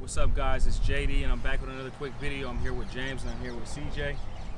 What's up, guys? It's JD and I'm back with another quick video. I'm here with James and I'm here with CJ,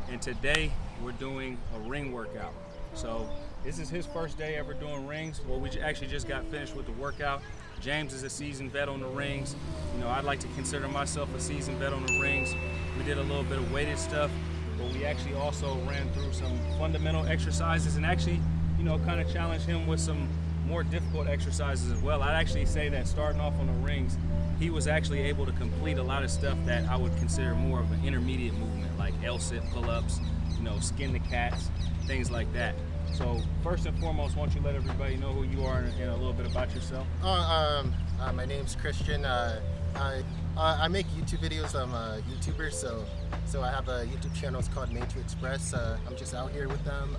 and today we're doing a ring workout. So this is his first day ever doing rings. Well, we actually just got finished with the workout. James is a seasoned vet on the rings. You know, I'd like to consider myself a seasoned vet on the rings. We did a little bit of weighted stuff, but we actually also ran through some fundamental exercises and actually, you know, kind of challenged him with some more difficult exercises as well. I'd actually say that starting off on the rings, he was actually able to complete a lot of stuff that I would consider more of an intermediate movement, like L-sit pull-ups, you know, skin the cats, things like that. So first and foremost, why don't you let everybody know who you are and a little bit about yourself? My name's Christian. I make YouTube videos. I'm a YouTuber, so I have a YouTube channel. It's called Made to Express. I'm just out here with them,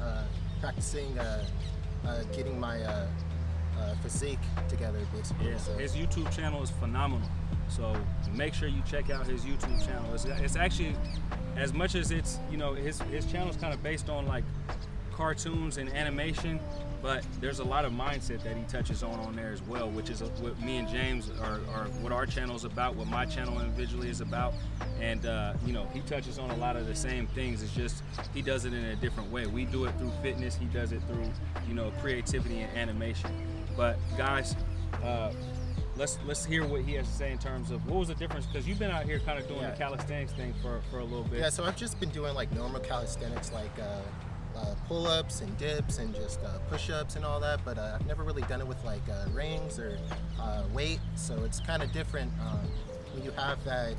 practicing, getting my physique together, basically. Yeah, so. His YouTube channel is phenomenal. So make sure you check out his YouTube channel. It's actually, as much as it's, you know, his channel is kind of based on like cartoons and animation, but there's a lot of mindset that he touches on there as well, which is what me and James are what our channel is about, what my channel individually is about. And you know, he touches on a lot of the same things. It's just he does it in a different way. We do it through fitness, he does it through, you know, creativity and animation. But guys, let's hear what he has to say in terms of what was the difference, because you've been out here kind of doing the calisthenics thing for a little bit. Yeah, so I've just been doing like normal calisthenics, like pull-ups and dips and just push-ups and all that, but I've never really done it with like rings or weight, so it's kind of different when you have that,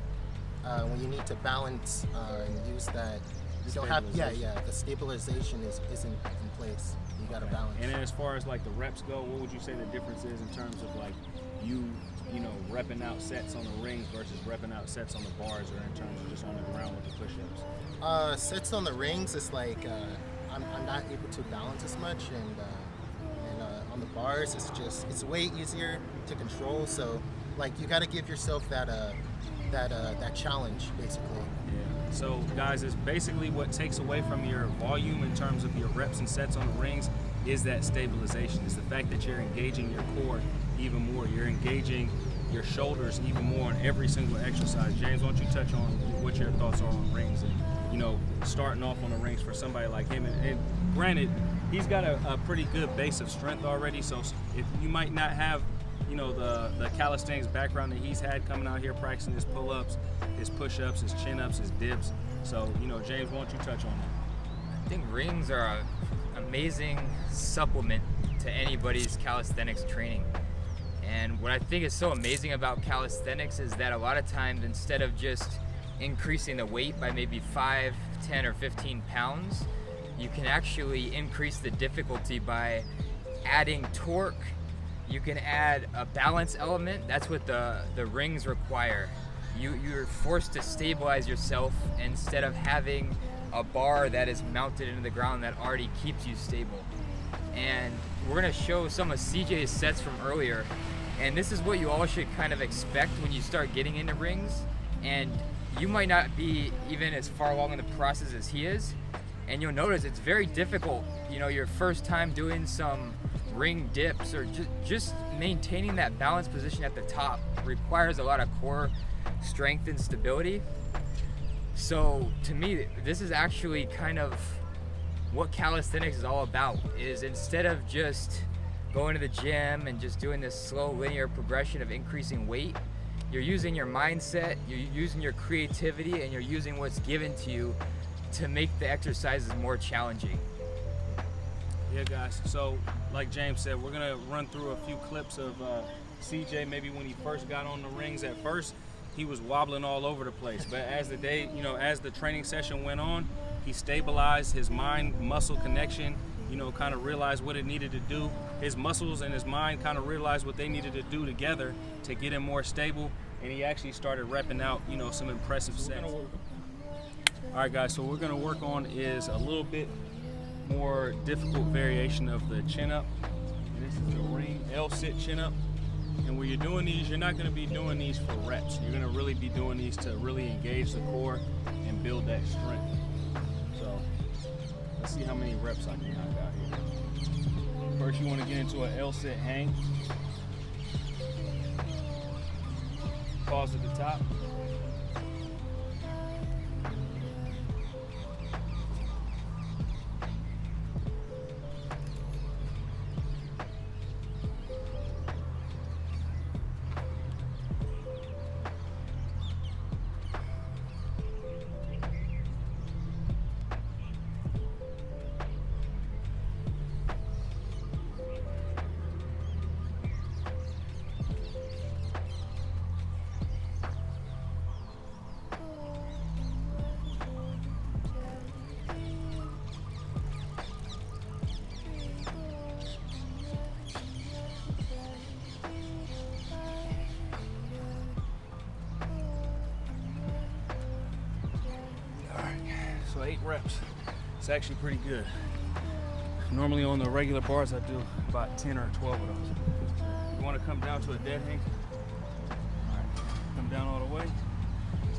when you need to balance and use that. You don't have, the stabilization isn't in place. You got to balance. And then as far as like the reps go, what would you say the difference is in terms of like you know, repping out sets on the rings versus repping out sets on the bars, or in terms of just on the ground with the push-ups? Sets on the rings, it's like I'm not able to balance as much, and on the bars it's way easier to control. So like you got to give yourself that challenge, basically. Yeah. So guys, it's basically what takes away from your volume in terms of your reps and sets on the rings is that stabilization. It's the fact that you're engaging your core even more. You're engaging your shoulders even more on every single exercise. James, why don't you touch on what your thoughts are on rings and, you know, starting off on the rings for somebody like him. And granted, he's got a pretty good base of strength already, so if you might not have, you know, the calisthenics background that he's had coming out here practicing his pull-ups, his push-ups, his chin-ups, his dips. So, you know, James, why don't you touch on that? I think rings are an amazing supplement to anybody's calisthenics training. And what I think is so amazing about calisthenics is that a lot of times, instead of just increasing the weight by maybe 5, 10, or 15 pounds, you can actually increase the difficulty by adding torque. You can add a balance element. That's what the rings require. You're forced to stabilize yourself instead of having a bar that is mounted into the ground that already keeps you stable. And we're gonna show some of CJ's sets from earlier, and this is what you all should kind of expect when you start getting into rings. And you might not be even as far along in the process as he is, and you'll notice it's very difficult, you know, your first time doing some ring dips or just maintaining that balanced position at the top requires a lot of core strength and stability. So to me, this is actually kind of what calisthenics is all about, is instead of just going to the gym and just doing this slow linear progression of increasing weight, you're using your mindset, you're using your creativity, and you're using what's given to you to make the exercises more challenging. Yeah, guys, so like James said, we're gonna run through a few clips of CJ maybe when he first got on the rings. At first he was wobbling all over the place, but as the day, you know, as the training session went on, he stabilized his mind muscle connection, you know, kind of realized what it needed to do. His muscles and his mind kind of realized what they needed to do together to get him more stable, and he actually started repping out, you know, some impressive sets. All right, guys, so what we're gonna work on is a little bit more difficult variation of the chin up, and this is the ring L-sit chin up. And when you're doing these, you're not going to be doing these for reps. You're going to really be doing these to really engage the core and build that strength. So let's see how many reps I can knock out here. First, you want to get into an L-sit hang. pause at the top. So 8 reps. It's actually pretty good. Normally on the regular bars I do about 10 or 12 of those. You want to come down to a dead hang. All right, come down all the way.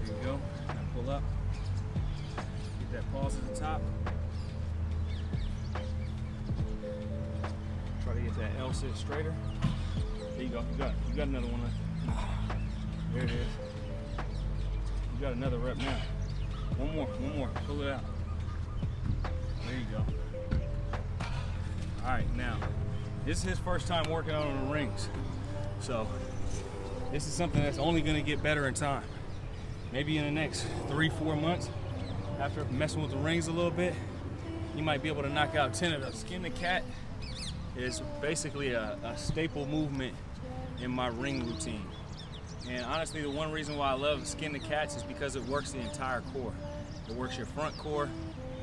There you go. Now pull up. Get that pause at the top. Try to get that L sit straighter. There you go. You got another one left. There it is. You got another rep now. One more, pull it out. There you go. All right, now, this is his first time working out on the rings. So, this is something that's only gonna get better in time. Maybe in the next 3-4 months, after messing with the rings a little bit, you might be able to knock out 10 of those. Skin the cat is basically a staple movement in my ring routine. And honestly, the one reason why I love skin the cats is because it works the entire core. It works your front core,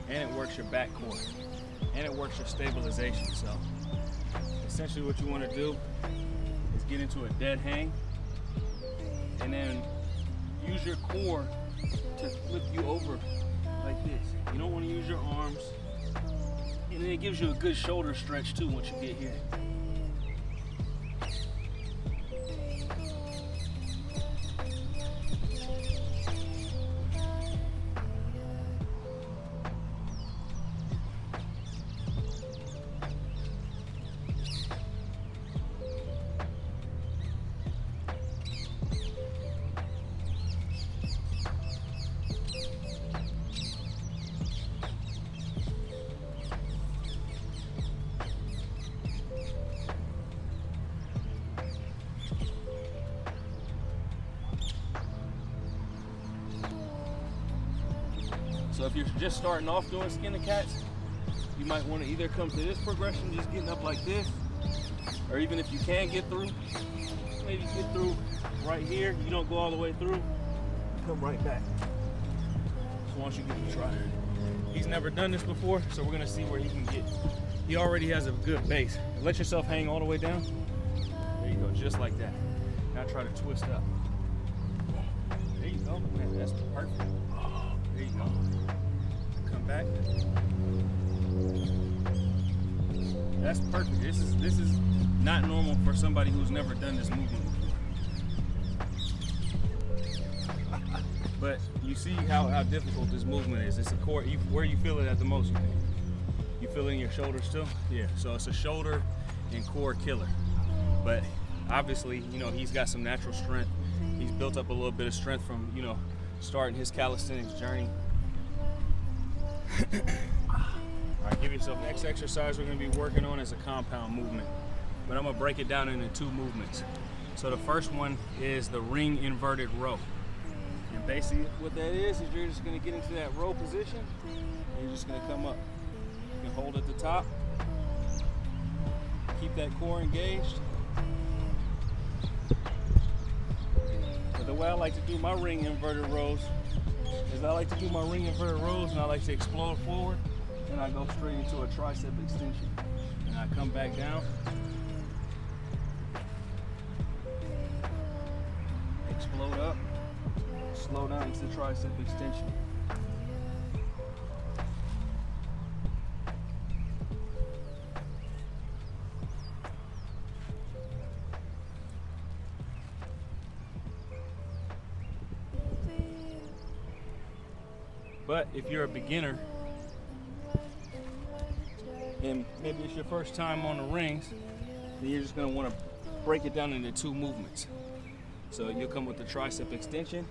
and it works your back core, and it works your stabilization. So essentially what you want to do is get into a dead hang, and then use your core to flip you over like this. You don't want to use your arms, and then it gives you a good shoulder stretch too once you get here. So if you're just starting off doing skin the cats, you might want to either come to this progression, just getting up like this, or even if you can get through, maybe get through right here. You don't go all the way through, come right back. So once you get to try it. He's never done this before, so we're gonna see where he can get. He already has a good base. Let yourself hang all the way down. There you go, just like that. Now try to twist up. There you go, man, that's perfect. There you go. Come back. That's perfect. This is not normal for somebody who's never done this movement before. But you see how difficult this movement is. It's a core. Where you feel it at the most, you think? You feel it in your shoulders still? Yeah. So it's a shoulder and core killer. But obviously, you know, he's got some natural strength. He's built up a little bit of strength from, you know, starting his calisthenics journey. All right, give yourself next exercise we're going to be working on is a compound movement, but I'm going to break it down into 2 movements. So the first one is the ring inverted row, and basically what that is you're just going to get into that row position and you're just going to come up. You can hold at the top, keep that core engaged. But the way I like to do my ring inverted rows is I like to do my ring inverted rows and I like to explode forward and I go straight into a tricep extension. And I come back down, explode up, slow down into the tricep extension. But if you're a beginner and maybe it's your first time on the rings, then you're just going to want to break it down into 2 movements. So you'll come with the tricep extension.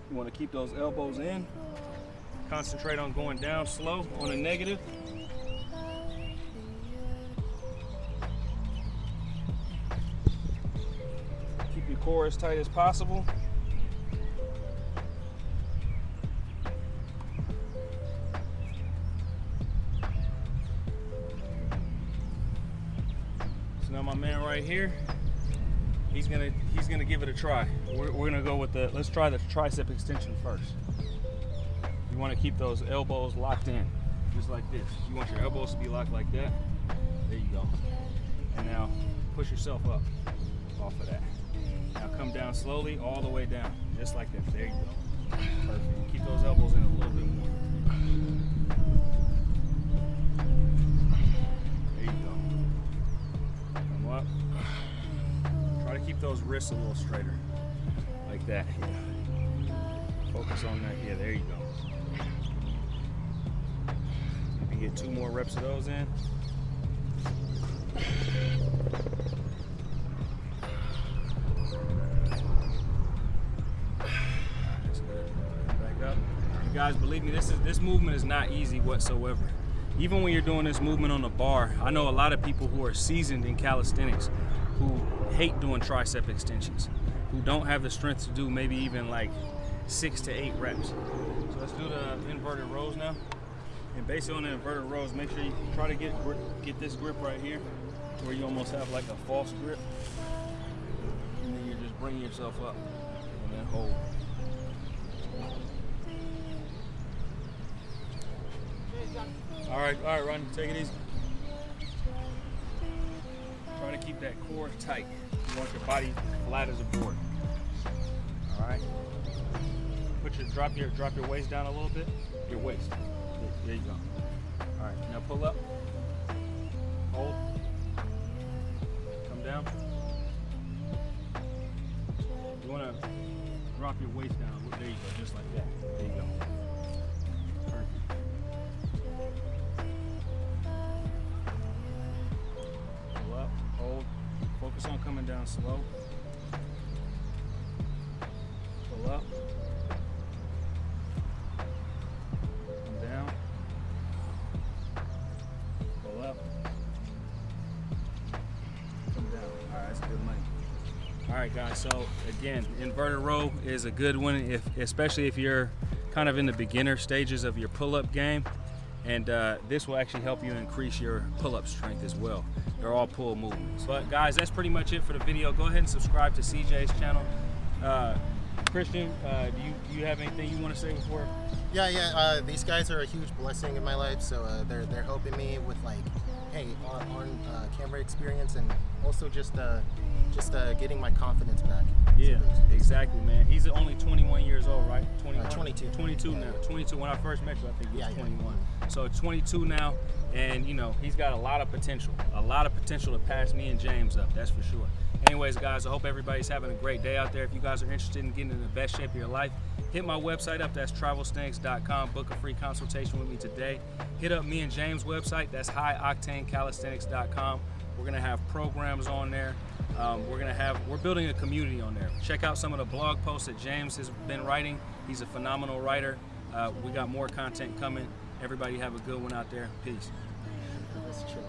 You want to keep those elbows in. Concentrate on going down slow on a negative. Keep your core as tight as possible. So now my man right here, he's gonna give it a try. We're gonna go with let's try the tricep extension first. You want to keep those elbows locked in, just like this. You want your elbows to be locked like that. There you go. And now push yourself up off of that. Now come down slowly all the way down, just like that. There you go. Perfect. Keep those elbows in a little bit more. There you go. Come up. Try to keep those wrists a little straighter, like that. Yeah. Focus on that. Yeah, there you go. Maybe get 2 more reps of those in. Guys, believe me, this movement is not easy whatsoever. Even when you're doing this movement on the bar, I know a lot of people who are seasoned in calisthenics who hate doing tricep extensions, who don't have the strength to do maybe even like 6 to 8 reps. So let's do the inverted rows now. And basically on the inverted rows, make sure you try to get this grip right here, where you almost have like a false grip. And then you're just bringing yourself up and then hold. All right, Ron, take it easy. Try to keep that core tight. You want your body flat as a board. All right. Drop your waist down a little bit. Your waist. There you go. All right. Now pull up. Hold. Come down. You want to drop your waist down. There you go, just like that. There you go. Perfect. Hold. Focus on coming down slow. Pull up. Come down. Pull up. Come down. All right, that's good money. All right, guys. So again, inverted row is a good one, especially if you're kind of in the beginner stages of your pull-up game. And this will actually help you increase your pull-up strength as well. They're all pull movements. But guys, that's pretty much it for the video. Go ahead and subscribe to CJ's channel. Christian, do you have anything you want to say before? Yeah. These guys are a huge blessing in my life. So they're helping me with like, hey, on camera experience, and also just getting my confidence back. Yeah, exactly, man. He's only 21 years old, right? 22. 22 yeah. Now. 22. When I first met you, I think he was 21. Yeah. So 22 now, and you know he's got a lot of potential to pass me and James up. That's for sure. Anyways, guys, I hope everybody's having a great day out there. If you guys are interested in getting in the best shape of your life, hit my website up. That's travelsthenix.com. Book a free consultation with me today. Hit up me and James' website. That's highoctanecalisthenics.com. We're gonna have programs on there. We're building a community on there. Check out some of the blog posts that James has been writing. He's a phenomenal writer. We got more content coming. Everybody have a good one out there. Peace. Let's chill.